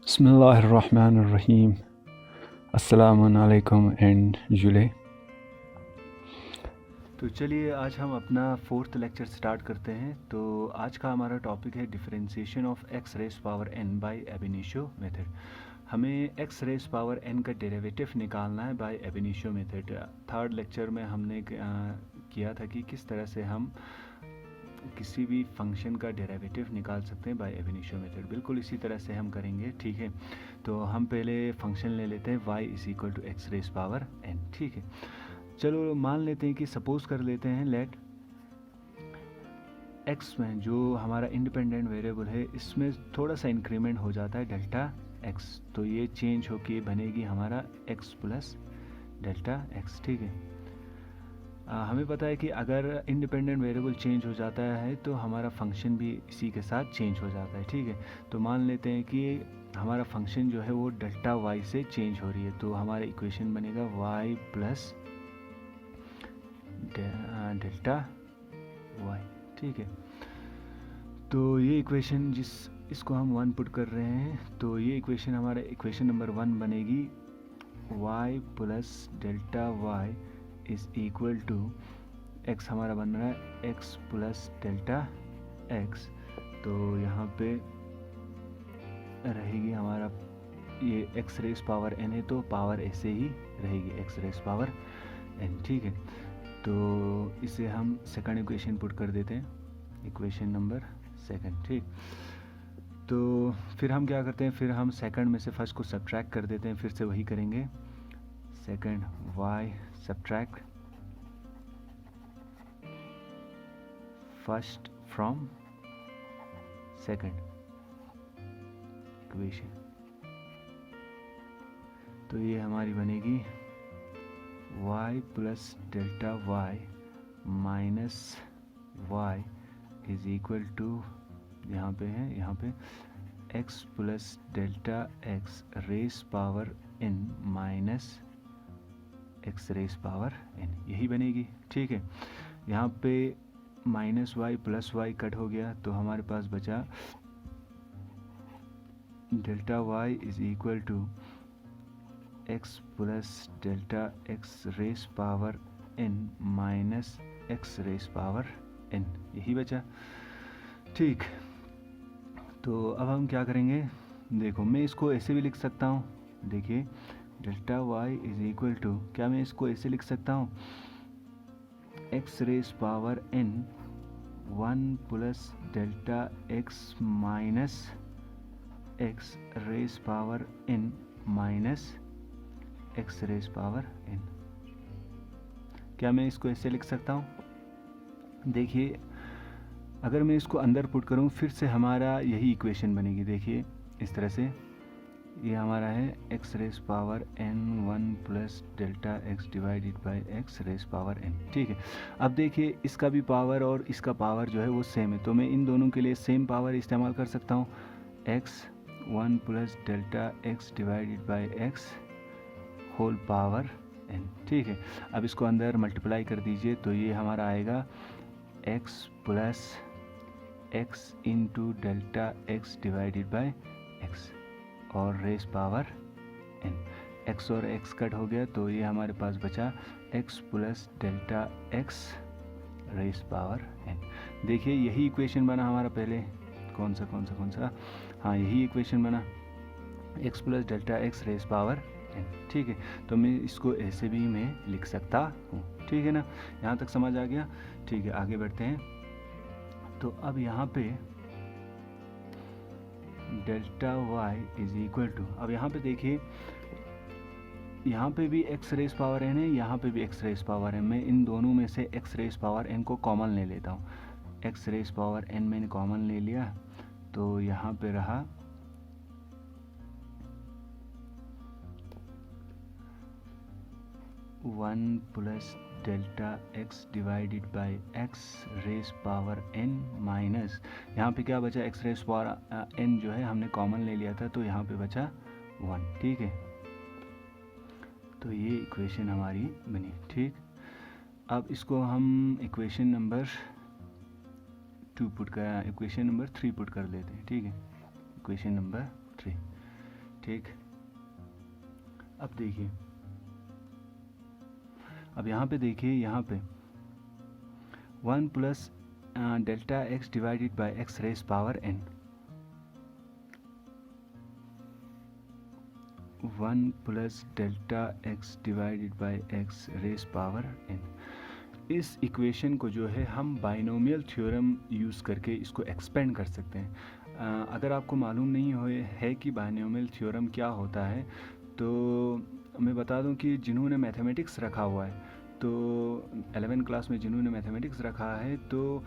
बिस्मिल्लाहिर्रहमानिर्रहीम। अस्सलामुअलैकुम एंड जुले। तो चलिए आज हम अपना 4th लेक्चर स्टार्ट करते हैं। तो आज का हमारा टॉपिक है differentiation of x raise power n by ab initio method. हमें एक्स रेस पावर n का डेरिवेटिव निकालना है bye ab initio method. 3rd lecture में हमने किया था कि किस तरह से हम किसी भी फंक्शन का डेरिवेटिव निकाल सकते हैं बाय एब इनिशियो मेथड। बिल्कुल इसी तरह से हम करेंगे, ठीक है। तो हम पहले फंक्शन ले लेते हैं y is equal to x raise power n, ठीक है। चलो मान लेते हैं कि सपोज कर लेते हैं लेट x में जो हमारा इंडिपेंडेंट वेरिएबल है इसमें थोड़ा सा इंक्रीमेंट हो जाता है डेल्टा x, तो ये चेंज होके बनेगी हमारा x प्लस डेल्टा x, ठीक है। हमें पता है कि अगर इंडिपेंडेंट वेरिएबल चेंज हो जाता है तो हमारा फंक्शन भी इसी के साथ चेंज हो जाता है, ठीक है। तो मान लेते हैं कि हमारा फंक्शन जो है वो डेल्टा y से चेंज हो रही है, तो हमारा इक्वेशन बनेगा y प्लस डेल्टा y, ठीक है। तो ये इक्वेशन इसको हम 1 पुट कर रहे हैं, तो ये इक्वेशन हमारा इक्वेशन नंबर 1 बनेगी y plus delta y is equal to x, हमारा बन रहा है x प्लस डेल्टा x। तो यहाँ पे रहेगी हमारा ये x रेस पावर n है तो पावर ऐसे ही रहेगी x रेस पावर n, ठीक है। तो इसे हम सेकंड इक्वेशन पुट कर देते हैं, इक्वेशन नंबर 2, ठीक। तो फिर हम क्या करते हैं, फिर हम सेकंड में से फर्स्ट को सब्ट्रैक्ट कर देते हैं, फिर से वही करेंगे। Second y subtract first from second equation, तो ये हमारी बनेगी y plus delta y minus y is equal to, यहाँ पे है, यहाँ पे x plus delta x raise power n minus x raise power n, यही बनेगी, ठीक है। यहाँ पे minus y plus y cut हो गया तो हमारे पास बचा delta y is equal to x plus delta x raise power n minus x raise power n, यही बचा, ठीक। तो अब हम क्या करेंगे, देखो मैं इसको ऐसे भी लिख सकता हूँ, देखिए delta y is equal to, क्या मैं इसको ऐसे लिख सकता हूँ x raise power n 1 plus delta x minus x raise power n minus x raise power n, क्या मैं इसको ऐसे लिख सकता हूँ। देखिए अगर मैं इसको अंदर पुट करूँ फिर से हमारा यही इक्वेशन बनेगी, देखिए इस तरह से, ये हमारा है x raise power n 1 plus delta x divided by x raise power n, ठीक है। अब देखिए इसका भी पावर और इसका पावर जो है वो सेम है, तो मैं इन दोनों के लिए सेम पावर इस्तेमाल कर सकता हूँ, x 1 plus delta x divided by x whole power n, ठीक है। अब इसको अंदर मल्टीप्लाई कर दीजिए तो ये हमारा आएगा x plus x into delta x divided by x और रेस पावर n, x और x कट हो गया तो ये हमारे पास बचा x plus delta x raise power n। देखिए यही इक्वेशन बना हमारा पहले, कौन सा, हाँ यही इक्वेशन बना x plus delta x raise power n, ठीक है। तो मैं इसको ऐसे भी मैं लिख सकता हूँ, ठीक है ना, यहाँ तक समझ आ गया, ठीक है। आगे बढ़ते हैं। तो अब यहाँ पे delta y is equal to, अब यहाँ पे देखिए यहाँ पे भी x रेस पावर n है, यहाँ पे भी x रेस पावर n, मैं इन दोनों में से x रेस पावर n को कॉमन ले लेता हूँ। x रेस पावर n मैंने कॉमन ले लिया तो यहाँ पे रहा 1 plus delta x divided by x raise power n minus, यहाँ पे क्या बचा, x रेस पावर n जो है हमने कॉमन ले लिया था तो यहाँ पे बचा 1, ठीक है। तो ये इक्वेशन हमारी बनी, ठीक। अब इसको हम इक्वेशन नंबर 3 पुट कर लेते हैं, ठीक है, इक्वेशन नंबर 3। ठीक। अब देखिए, अब यहाँ पे देखिए, यहाँ पे 1 plus delta x divided by x raise power n, 1 plus delta x divided by x raise power n। इस इक्वेशन को जो है हम बाइनोमियल थ्योरम यूज़ करके इसको एक्सपेंड कर सकते हैं। अगर आपको मालूम नहीं है कि बाइनोमियल थ्योरम क्या होता है, तो मैं बता दूं कि जिन्होंने मैथमेटिक्स रखा हुआ है, तो 11 क्लास में जिन्होंने मैथमेटिक्स रखा है, तो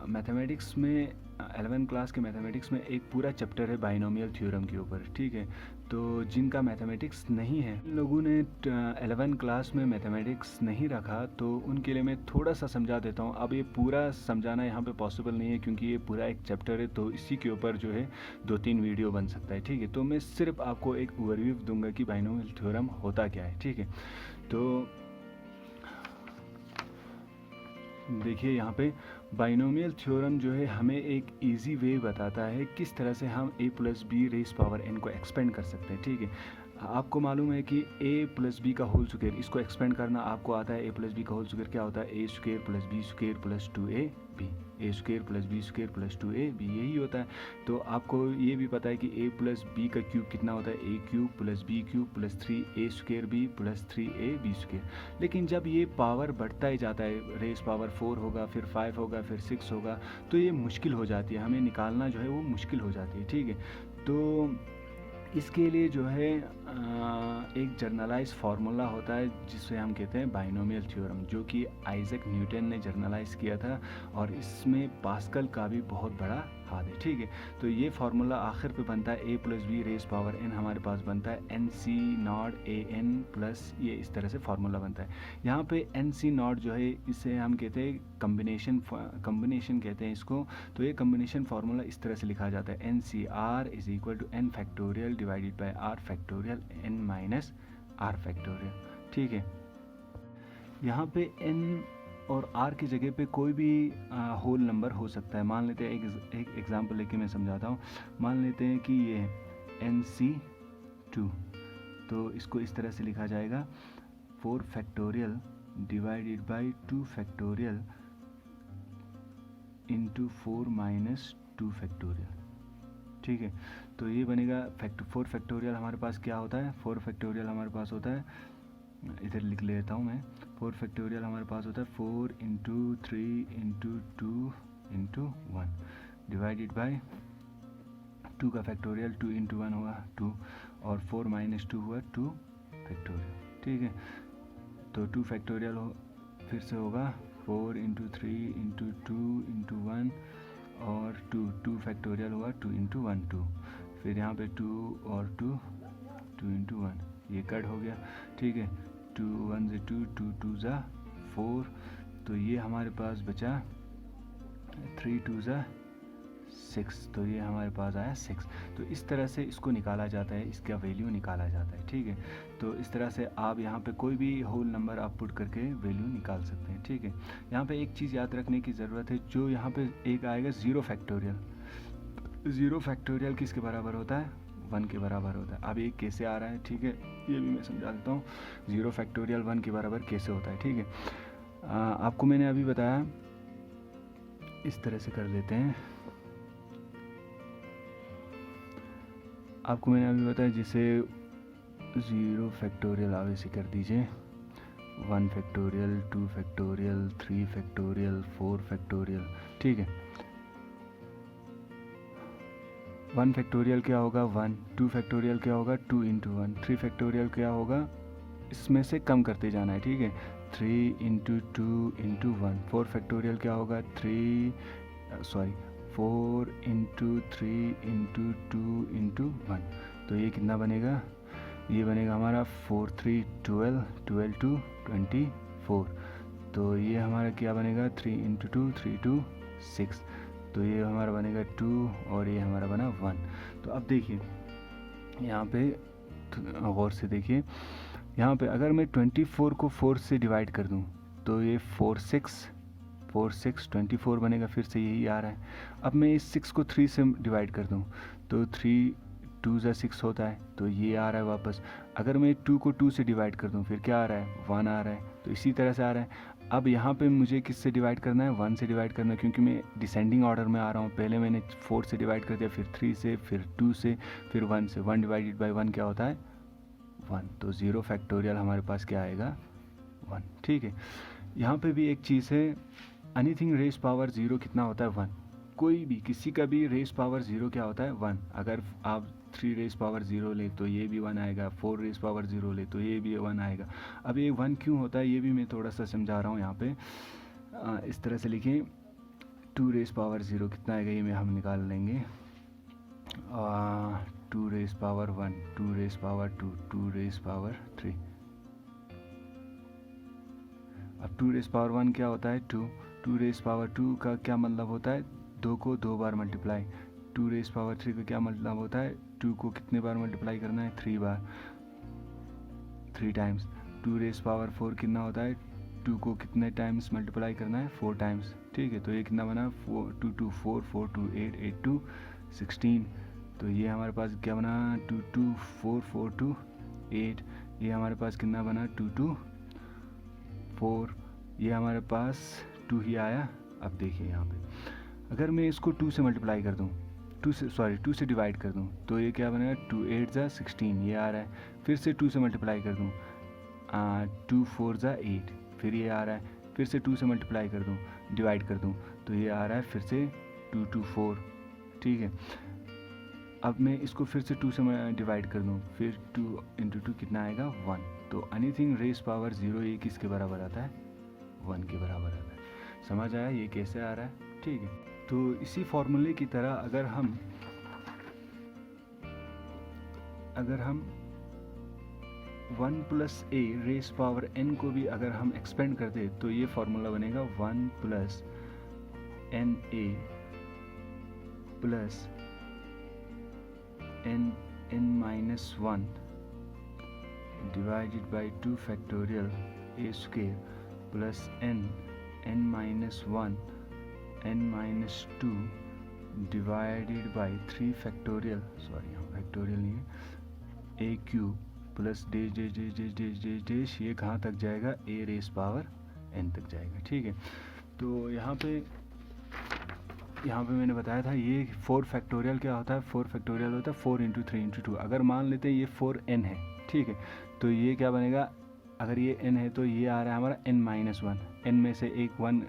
मैथमेटिक्स में 11 क्लास के मैथमेटिक्स में एक पूरा चैप्टर है बाइनोमियल थ्योरम के ऊपर, ठीक है। तो जिनका मैथमेटिक्स नहीं है, इन लोगों ने 11 क्लास में मैथमेटिक्स नहीं रखा, तो उनके लिए मैं थोड़ा सा समझा देता हूँ। अब ये पूरा समझाना यहाँ पे पॉसिबल नहीं है, क्योंकि ये पूरा एक चैप्टर है, तो इसी के ऊपर जो है 2-3 वीडियो बन सकता है, ठीक है। तो मैं सिर्फ आपको एक ओवरव्यू दूंगा कि बाइनोमियल थ्योरम होता क्या है, ठीक है। तो देखिए, यहाँ पे बाइनोमियल थ्योरम जो है हमें एक इजी वे बताता है किस तरह से हम a plus b raise power n को एक्सपेंड कर सकते हैं, ठीक है। आपको मालूम है कि a प्लस बी का होल स्क्वायर, इसको एक्सपेंड करना आपको आता है। a प्लस बी का होल स्क्वायर क्या होता है? a square plus b square plus 2ab, a square plus b square plus 2ab, यही होता है। तो आपको ये भी पता है कि a प्लस बी का क्यूब कितना होता है? a cube plus b cube plus 3a square b plus 3ab square. लेकिन जब ये पावर बढ़ता ही जाता है, रेस पावर 4 होगा, फिर 5 होगा, फिर 6 होगा, तो ये मुश्किल हो जाती है, हमें निकालना जो है वो मुश्किल हो जाती है, ठीक है। तो इसके लिए जो है एक जर्नलाइज फार्मूला होता है जिसे हम कहते हैं बाइनोमियल थ्योरम, जो कि आइजैक न्यूटन ने जर्नलाइज किया था, और इसमें पास्कल का भी बहुत बड़ा हाथ है, ठीक है। तो ये फार्मूला आखिर पे बनता है a plus b raise power n, हमारे पास बनता है nc नॉट an प्लस, ये इस तरह से फार्मूला बनता है। यहाँ पे nc नॉट जो है, इसे हम कहते हैं कम्बिनेशन कहते हैं इसको। तो ये कम्बिनेशन फार्मूला इस तरह से लिखा जाता है, NCR is equal to n factorial divided by r factorial n minus r factorial, ठीक है। यहाँ पे n और r की जगह पे कोई भी होल नंबर हो सकता है। मान लेते हैं, एक एग्जांपल लेके मैं समझाता हूँ। मान लेते हैं कि ये है NC2, तो इसको इस तरह से लिखा जाएगा 4 factorial divided by 2 factorial into 4 minus 2 factorial, ठीक है। तो ये बनेगा 4 फैक्टोरियल हमारे पास क्या होता है? 4 फैक्टोरियल हमारे पास होता है, इधर लिख लेता हूँ मैं, 4 फैक्टोरियल हमारे पास होता है 4 into 3 into 2 into 1 divided by 2 का फैक्टोरियल 2 इंटू 1 हुआ 2, और 4 माइनस 2 हुआ 2 फैक्टोरियल, ठीक है। तो 2 फैक्टोरियल फिर से होगा 4 इंटू 3 इंटू 2 इंटू 1 और 2 फैक्टोरियल हुआ 2 इंटू 1 2, फिर यहाँ पे 2 और 2 इंटू 1, ये कट हो गया, ठीक है। 2 1 से 2, 2 2 ज़ा 4, तो ये हमारे पास बचा 3 2 ज़ा 6, तो ये हमारे पास आया 6। तो इस तरह से इसको निकाला जाता है, इसका वैल्यू निकाला जाता है, ठीक है। तो इस तरह से आप यहाँ पे कोई भी होल नंबर आप पुट करके वैल्यू निकाल सकते हैं, ठीक है। यहाँ पे एक चीज़ याद रखने की ज़रूरत है, जो यहाँ पे एक आएगा 0 फैक्टोरियल। 0 फैक्टोरियल किसके बराबर होता है? 1 के बराबर होता है। अब ये कैसे आ रहा है, ठीक है, ये भी मैं समझा देता हूँ। 0 फैक्टोरियल 1 के बराबर कैसे होता है, ठीक है। आपको मैंने अभी बताया, इस तरह से कर लेते हैं। आपको मैंने अभी बताया, जिसे 0 फैक्टोरियल आप ऐसे कर दीजिए, 1 फैक्टोरियल 2 फैक्टोरियल 3 फैक्टोरियल 4 फैक्टोरियल, ठीक है। 1 फैक्टोरियल क्या होगा? 1, 2 फैक्टोरियल क्या होगा? 2 इंटू 1, 3 फैक्टोरियल क्या होगा? इसमें से कम करते जाना है, ठीक है, 3 इंटू 2 इंटू 1। 4 फैक्टोरियल क्या होगा? 4 इंटू 3 इंटू 2 इंटू 1। तो ये कितना बनेगा? ये बनेगा हमारा 4 3 12, 12 2 24। तो ये हमारा क्या बनेगा? 3 इंटू 2 3 2 6, तो ये हमारा बनेगा 2 और ये हमारा बना 1। तो अब देखिए यहाँ पे गौर से देखिए, यहाँ पे अगर मैं 24 को 4 से डिवाइड कर दूँ, तो ये 4 6 24 बनेगा, फिर से यही आ रहा है। अब मैं इस 6 को 3 से डिवाइड कर दूँ, तो 3 2 ज़ा 6 होता है, तो ये आ रहा है वापस। अगर मैं 2 को 2 से डिवाइड कर दूँ फिर क्या आ रहा है, 1 आ रहा है। तो इसी तरह से आ रहा है। अब यहाँ पे मुझे किससे डिवाइड करना है, 1 से डिवाइड करना है, क्योंकि मैं डिसेंडिंग ऑर्डर में आ रहा हूँ। पहले मैंने 4 से डिवाइड कर दिया, फिर 3 से, फिर 2 से, फिर 1 से। 1 डिवाइडेड बाई 1 क्या होता है, 1। तो 0 फैक्टोरियल हमारे पास क्या आएगा, 1। ठीक है। यहाँ पे भी एक चीज़ है, एनीथिंग रेस पावर 0 कितना होता है, 1। कोई भी, किसी का भी रेस पावर 0 क्या होता है, 1। अगर आप 3 रेस पावर 0 ले तो ये भी 1 आएगा, 4 रेस पावर 0 ले तो ये भी 1 आएगा। अब ये 1 क्यों होता है ये भी मैं थोड़ा सा समझा रहा हूँ यहाँ पे। इस तरह से लिखें, 2 रेस पावर 0 कितना आएगा, ये में हम निकाल लेंगे। 2 raise power 1, 2 raise power 2, 2 raise power 3। अब 2 रेस पावर 1 क्या होता है, 2। 2 रेस पावर 2 का क्या मतलब होता है, 2 को 2 बार मल्टीप्लाई। 2 रेस पावर 3 का क्या मतलब होता है, 2 को कितने बार मल्टीप्लाई करना है, 3 बार, 3 टाइम्स। 2 रेस पावर 4 कितना होता है, 2 को कितने टाइम्स मल्टीप्लाई करना है, 4 टाइम्स। ठीक है, तो ये कितना बना, 4 2 2 4 4 2 8 8 2 16। तो ये हमारे पास क्या बना, 2 2 4 4 2 8। ये हमारे पास कितना बना, 2 2 4। ये हमारे पास 2 ही आया। अब देखिए यहाँ पे, अगर मैं इसको 2 से मल्टीप्लाई कर दूँ, 2 से डिवाइड कर दूँ, तो ये क्या बनेगा, 2 8 ज़ा 16, ये आ रहा है। फिर से 2 से मल्टीप्लाई कर दूँ, 2 4 ज़ा 8, फिर ये आ रहा है। फिर से 2 से मल्टीप्लाई कर दूँ, डिवाइड कर दूँ, तो ये आ रहा है फिर से 2 2 4। ठीक है। अब मैं इसको फिर से 2 से डिवाइड कर दूँ, फिर 2 इंटू 2 कितना आएगा, 1। तो एनीथिंग रेस पावर 0 ये किसके बराबर आता है, 1 के बराबर आता है। समझ आया ये कैसे आ रहा है। ठीक है, तो इसी फॉर्मूले की तरह अगर हम 1 प्लस ए रेस पावर n को भी अगर हम एक्सपेंड कर दे, तो ये फॉर्मूला बनेगा 1 plus n a plus n minus 1 divided by 2 factorial a square plus n minus 1 n minus 2 divided by 3 factorial, sorry यहाँ फैक्टोरियल नहीं है, a cube plus dash dash dash dash dash dash dash, ये कहाँ तक जाएगा, ए race power n तक जाएगा। ठीक है, तो यहाँ पे मैंने बताया था ये 4 फैक्टोरियल क्या होता है, 4 फैक्टोरियल होता है 4 इंटू 3 इंटू 2। अगर मान लेते हैं ये 4n है, ठीक है, तो ये क्या बनेगा, अगर ये n है तो ये आ रहा है हमारा n माइनस 1। n में से एक 1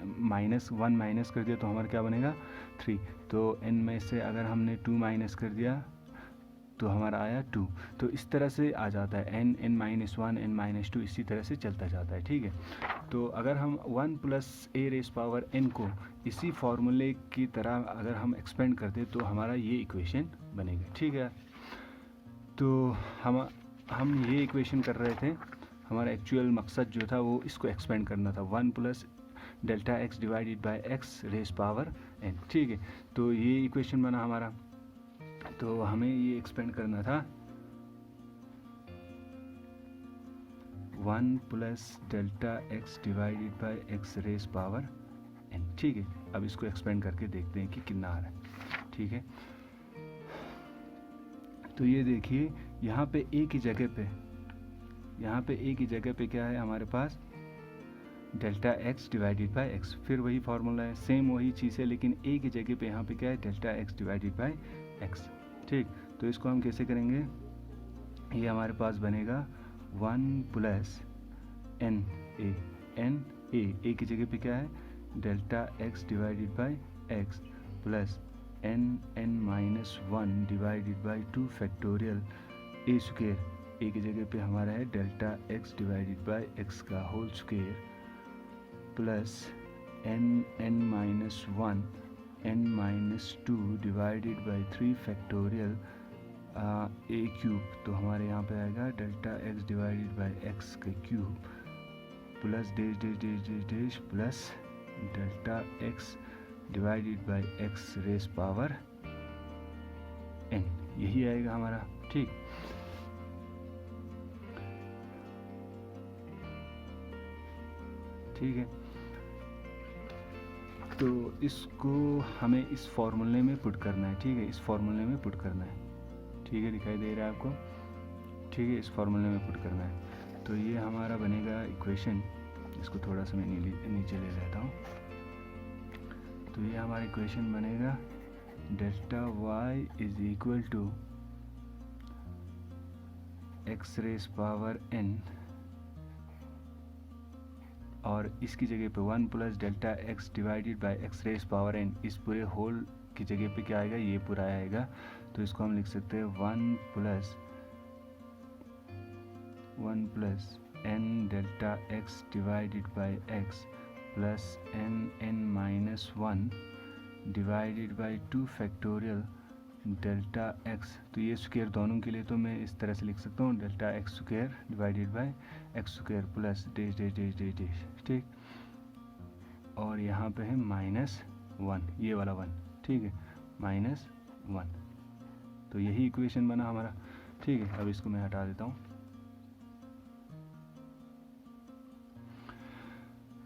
माइनस कर दिया तो हमारा क्या बनेगा, 3। तो n में से अगर हमने 2 माइनस कर दिया तो हमारा आया 2। तो इस तरह से आ जाता है n माइनस 1 n माइनस 2, इसी तरह से चलता जाता है। ठीक है, तो अगर हम 1 प्लस ए रेस पावर n को इसी फॉर्मूले की तरह अगर हम एक्सपेंड करते तो हमारा ये इक्वेशन बनेगा। ठीक है, तो हम ये इक्वेशन कर रहे थे, हमारा एक्चुअल मकसद जो था वो इसको एक्सपेंड करना था, 1 plus delta x divided by x raise power n। ठीक है, तो ये इक्वेशन बना हमारा, तो हमें ये एक्सपेंड करना था 1 plus delta x divided by x raise power n। ठीक है, अब इसको एक्सपेंड करके देखते हैं कि कितना आ रहा है। ठीक है, तो ये देखिए यहाँ पे एक ही जगह पे क्या है हमारे पास, delta x divided by x. फिर वही फार्मूला है, सेम वही चीज़ है, लेकिन एक ही जगह पे यहाँ पे क्या है, delta x divided by x. ठीक, तो इसको हम कैसे करेंगे, ये हमारे पास बनेगा 1 प्लस एन ए की जगह पे क्या है, delta x divided by x plus n minus 1 divided by 2 factorial a square. A की जगह पे हमारा है delta x divided by x का whole square plus n minus 1 n minus 2 divided by 3 factorial a cube. तो हमारे यहाँ पे आएगा delta x divided by x का cube plus dash dash dash dash dash plus delta x divided by x raise power n, यही आएगा हमारा। ठीक, ठीक है, तो इसको हमें इस फॉर्मूले में पुट करना है। ठीक है, इस फॉर्मूले में पुट करना है। ठीक है, दिखाई दे रहा है आपको? ठीक है, इस फॉर्मूले में पुट करना है। तो ये हमारा बनेगा इक्वेशन, इसको थोड़ा सा मैं नीचे ले लेता हूँ। तो ये हमारा इक्वेशन बनेगा delta y is equal to x raise power n, और इसकी जगह पे 1 plus delta x divided by x raise power n, इस पूरे होल की जगह पे क्या आएगा, ये पूरा आएगा। तो इसको हम लिख सकते हैं 1 plus n delta x divided by x plus n minus 1 divided by 2 factorial delta x. तो ये स्क्वायर दोनों के लिए तो मैं इस तरह से लिख सकता हूँ, delta x square divided by x square plus dash dash dash dash dash, ठीक। और यहाँ पे है -1, ये वाला 1, ठीक है, -1। तो यही इक्वेशन बना हमारा, ठीक है। अब इसको मैं हटा देता हूँ,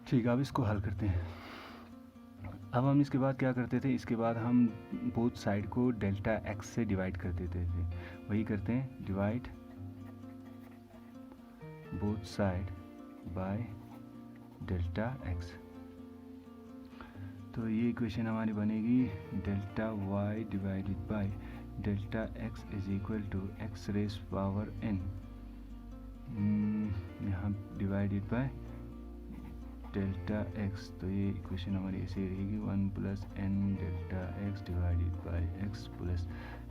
ठीक है। अब इसको हल करते हैं। अब हम इसके बाद क्या करते थे, इसके बाद हम बोथ साइड को डेल्टा एक्स से डिवाइड कर देते थे। वही करते हैं, divide both side by delta x. तो ये इक्वेशन हमारी बनेगी delta y divided by delta x is equal to x raise power n, यहाँ डिवाइडेड बाय डेल्टा एक्स। तो ये इक्वेशन हमारी ऐसे रहेगी 1 plus n delta x divided by x plus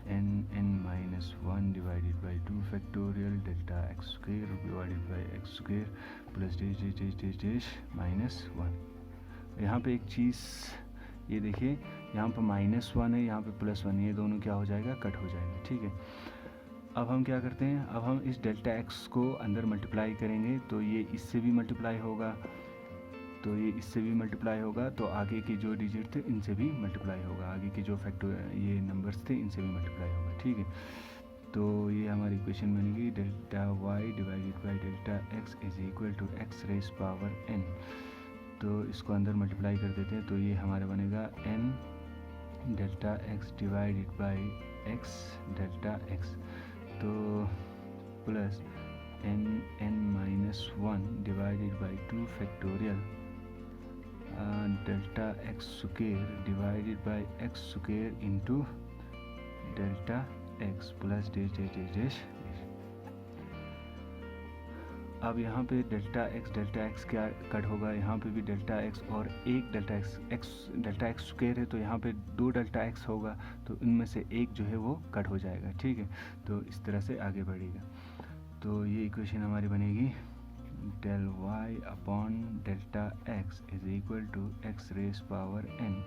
n minus 1 divided by 2 factorial delta x square divided by x square plus dash dash dash dash dash -1। यहाँ पे एक चीज़ ये देखिए, यहाँ पर -1 है, यहाँ पे +1, ये दोनों क्या हो जाएगा, कट हो जाएगा, ठीक है। अब हम क्या करते हैं, अब हम इस डेल्टा एक्स को अंदर मल्टीप्लाई करेंगे, तो ये इससे भी मल्टीप्लाई होगा, तो ये इससे भी मल्टीप्लाई होगा, तो आगे के जो डिजिट थे इनसे भी मल्टीप्लाई होगा, आगे के जो ये नंबर्स थे इनसे भी मल्टीप्लाई होगा, ठीक है। तो ये हमारी इक्वेशन बनेगी delta y divided by delta x is equal to x raise power n. तो इसको अंदर मल्टीप्लाई कर देते हैं, तो ये हमारा बनेगा n delta x divided by x delta x, तो plus n minus 1 divided by 2 factorial delta x square divided by x square into delta x plus dash dash dash dash. अब यहाँ पे डेल्टा एक्स क्या cut होगा, यहाँ पे भी delta x और एक डेल्टा एक्स स्क्वायर है, तो यहाँ पे 2 डेल्टा एक्स होगा, तो इनमें से एक जो है वो कट हो जाएगा, ठीक है। तो इस तरह से आगे बढ़ेगा। तो ये इक्वेशन हमारी बनेगी del y upon delta x is equal to x raise power n.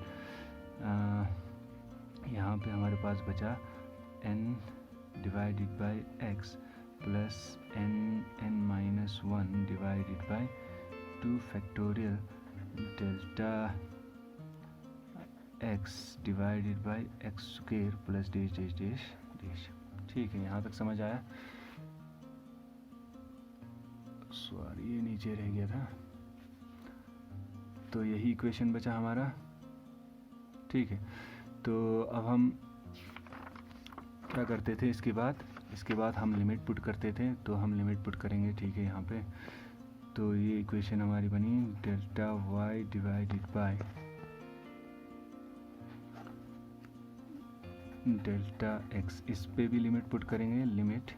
यहाँ पे हमारे पास बचा n divided by x plus n minus 1 divided by 2 factorial delta x divided by x square plus dash dash dash dash, ठीक है। यहाँ तक समझ आया? सॉरी, ये नीचे रह गया था। तो यही इक्वेशन बचा हमारा, ठीक है। तो अब हम क्या करते थे, इसके बाद हम लिमिट पुट करते थे, तो हम लिमिट पुट करेंगे, ठीक है, यहाँ पे। तो ये इक्वेशन हमारी बनी delta y divided by delta x, इस पे भी लिमिट पुट करेंगे, limit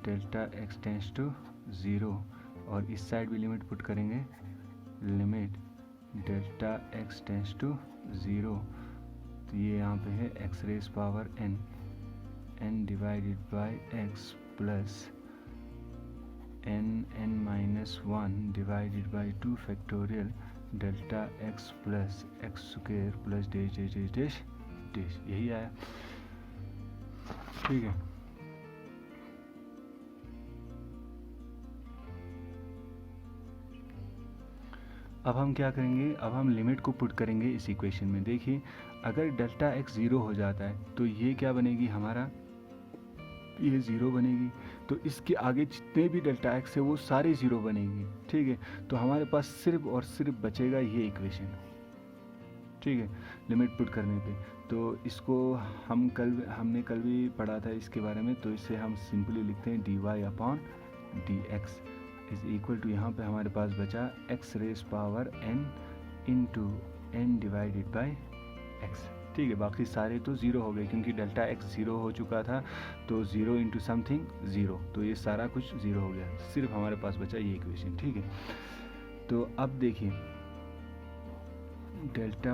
delta x tends to 0, और इस साइड भी लिमिट पुट करेंगे, limit delta x tends to 0। तो ये यहाँ पे है x raise power n divided by x plus n minus 1 divided by 2 factorial delta x plus x square plus dash dash dash dash dash, यही आया, ठीक है। अब हम क्या करेंगे, अब हम लिमिट को पुट करेंगे इस इक्वेशन में। देखिए, अगर डेल्टा एक्स 0 हो जाता है तो ये क्या बनेगी हमारा, ये 0 बनेगी, तो इसके आगे जितने भी डेल्टा एक्स है वो सारे 0 बनेंगे, ठीक है। तो हमारे पास सिर्फ और सिर्फ बचेगा ये इक्वेशन, ठीक है, लिमिट पुट करने पे। तो इसको हमने कल भी पढ़ा था इसके बारे में, तो इसे हम सिंपली लिखते हैं dy/dx इज इक्वल टू, यहाँ पे हमारे पास बचा x raise power n into n divided by x। ठीक है, बाकी सारे तो ज़ीरो हो गए क्योंकि डेल्टा x ज़ीरो हो चुका था, तो ज़ीरो इंटू समथिंग ज़ीरो, तो ये सारा कुछ ज़ीरो हो गया, सिर्फ हमारे पास बचा ये इक्वेशन। ठीक है, तो अब देखिए delta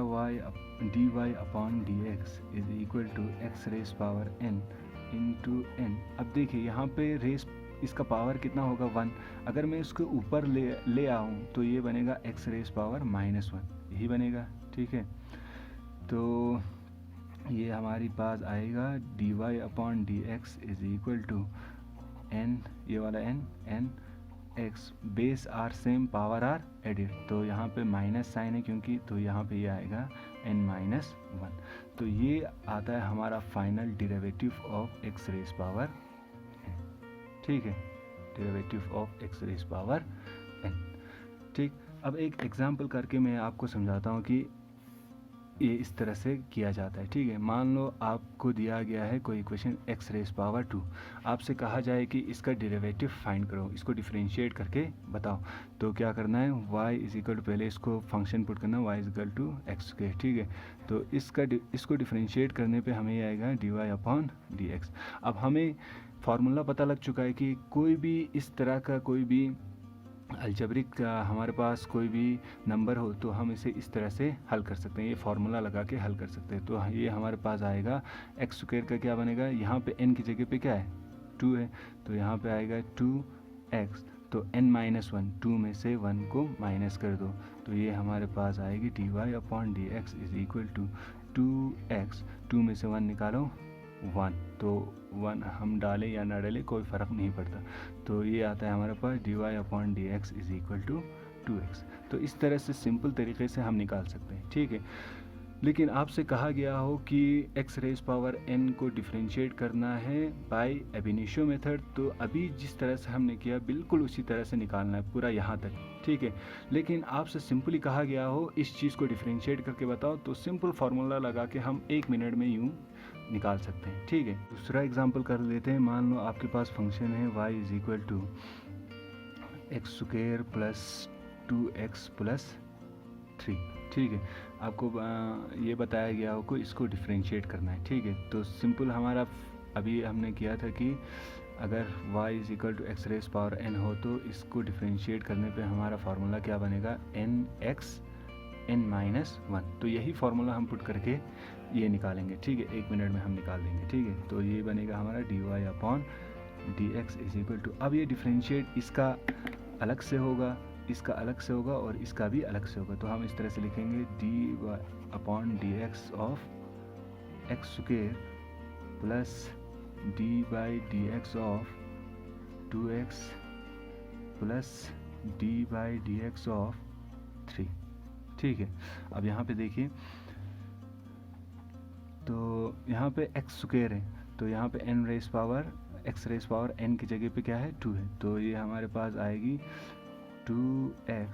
dy/dx is equal to x raise power n into n। अब देखिए यहाँ पे रेस इसका पावर कितना होगा 1, अगर मैं इसको ऊपर ले आऊँ तो ये बनेगा x रेस पावर -1, यही बनेगा। ठीक है, तो ये हमारी पास आएगा dy/dx is equal to n, ये वाला n x, base are same, power are added, तो यहाँ पे माइनस साइन है क्योंकि, तो यहाँ पे ये आएगा n-1। तो ये आता है हमारा final derivative of x raise power n। ठीक है, derivative of x raise power n। ठीक, अब एक एग्जांपल करके मैं आपको समझाता हूँ कि ये इस तरह से किया जाता है। ठीक है, मान लो आपको दिया गया है कोई इक्वेशन x रेस पावर 2, आपसे कहा जाए कि इसका डेरिवेटिव फाइंड करो, इसको डिफरेंशिएट करके बताओ। तो क्या करना है, y इज इक्वल टू, पहले इसको फंक्शन पुट करना y is equal to x के। ठीक है, तो इसको डिफरेंशिएट करने पे हमें ये आएगा dy/dx। अब हमें फार्मूला पता लग चुका है कि कोई भी इस तरह का कोई भी अलजेब्रिक का हमारे पास कोई भी नंबर हो तो हम इसे इस तरह से हल कर सकते हैं, ये फार्मूला लगा के हल कर सकते हैं। तो ये हमारे पास आएगा एक्स स्क्वायर का क्या बनेगा, यहाँ पे n की जगह पे क्या है 2 है, तो यहाँ पे आएगा 2x, तो n-1, 2 में से 1 को माइनस कर दो, तो ये हमारे पास आएगी dy/dx is equal to 2x, 2 में से 1 निकालो 1, तो 1 हम डालें या ना डालें कोई फ़र्क नहीं पड़ता। तो ये आता है हमारे पास dy/dx is equal to 2x। तो इस तरह से सिंपल तरीके से हम निकाल सकते हैं। ठीक है, लेकिन आपसे कहा गया हो कि x रेस पावर n को डिफरेंशिएट करना है बाय एब इनिशियो मेथड, तो अभी जिस तरह से हमने किया बिल्कुल उसी तरह से निकालना है पूरा यहाँ तक। ठीक है, लेकिन आपसे सिंपली कहा गया हो इस चीज़ को डिफरेंशिएट करके बताओ, तो सिंपल फार्मूला लगा के हम 1 मिनट में यूँ निकाल सकते हैं। ठीक है, दूसरा एग्जांपल कर लेते हैं। मान लो आपके पास फंक्शन है y is equal to x square plus 2x plus 3। ठीक है, आपको ये बताया गया हो कि इसको डिफरेंशिएट करना है। ठीक है, तो सिंपल हमारा अभी हमने किया था कि अगर y is equal to x raise power n हो तो इसको डिफरेंशिएट करने पे हमारा फार्मूला क्या बनेगा, nx n-1। तो यही फार्मूला हम पुट करके ये निकालेंगे। ठीक है, 1 मिनट में हम निकाल देंगे। ठीक है, तो ये बनेगा हमारा dy/dx इज इक्वल टू, अब ये डिफरेंशिएट इसका अलग से होगा, इसका अलग से होगा और इसका भी अलग से होगा, तो हम इस तरह से लिखेंगे dy/dx of x square plus d/dx of 2x plus d/dx of 3। ठीक है, अब यहाँ पे देखिए, तो यहाँ पे एक्स स्क्वायर है, तो यहाँ पे n raise power x raise power n की जगह पे क्या है 2 है, तो ये हमारे पास आएगी 2x,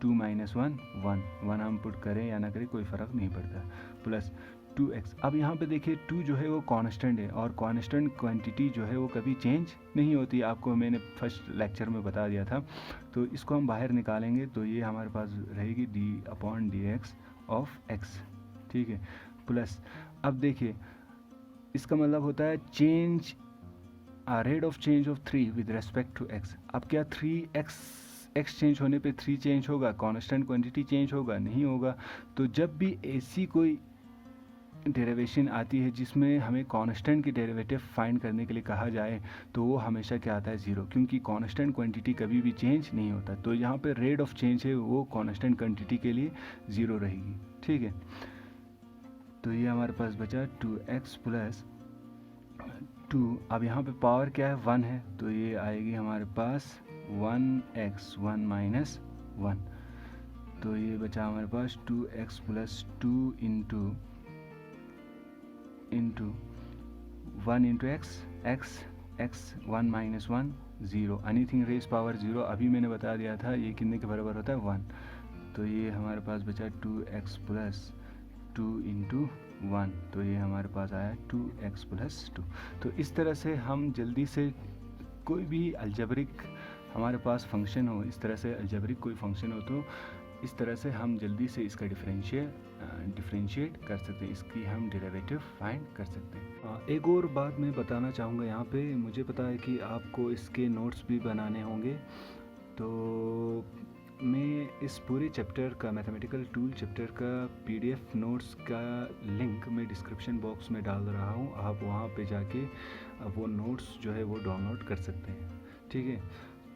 2 - 1 1 हम पुट करें या ना करें कोई फ़र्क नहीं पड़ता, प्लस 2x। अब यहाँ पे देखिए 2 जो है वो कांस्टेंट है और कांस्टेंट क्वांटिटी जो है वो कभी चेंज नहीं होती, आपको मैंने फर्स्ट लेक्चर में बता दिया था। तो इसको हम बाहर निकालेंगे तो ये हमारे पास रहेगी d/dx ऑफ x। ठीक है, प्लस अब देखिए इसका मतलब होता है change rate of change of 3 with respect to x। अब क्या 3x चेंज होने पे 3 चेंज होगा, कांस्टेंट क्वांटिटी चेंज होगा, नहीं होगा। तो जब भी ऐसी कोई डेरिवेशन आती है जिसमें हमें कांस्टेंट की डेरिवेटिव फाइंड करने के लिए कहा जाए तो वो हमेशा क्या आता है 0, क्योंकि कांस्टेंट क्वांटिटी कभी भी चेंज नहीं होता। तो यहाँ पे रेट ऑफ चेंज है वो कांस्टेंट क्वांटिटी के लिए 0 रहेगी। ठीक है, तो ये हमारे पास बचा 2x प्लस 2। अब यहाँ पे पावर क्या है 1 है, तो ये आएगी हमारे पास 1x 1 माइनस 1, तो ये बचा हमारे पास 2x plus 2 into 1 into x 1 minus 1 0, anything raise power 0 अभी मैंने बता दिया था ये कितने के बराबर होता है 1। तो ये हमारे पास बचा 2x प्लस 2 इंटू 1, तो ये हमारे पास आया 2x प्लस 2। तो इस तरह से हम जल्दी से कोई भी अलजेब्रिक हमारे पास फंक्शन हो, इस तरह से अलजेब्रिक कोई फंक्शन हो तो इस तरह से हम जल्दी से इसका डिफरेंशिएट कर सकते हैं, इसकी हम डेरिवेटिव फाइंड कर सकते हैं। एक और बात मैं बताना चाहूँगा यहाँ पे, मुझे पता है कि आपको इसके नोट्स भी बनाने होंगे, तो मैं इस पूरे चैप्टर का, मैथमेटिकल टूल चैप्टर का PDF नोट्स का लिंक मैं डिस्क्रिप्शन बॉक्स में डाल रहा हूँ, आप वहाँ पे जाके वो नोट्स जो है वो डाउनलोड कर सकते हैं। ठीक है,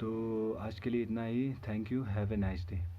तो आज के लिए इतना ही। Thank you, have a nice day.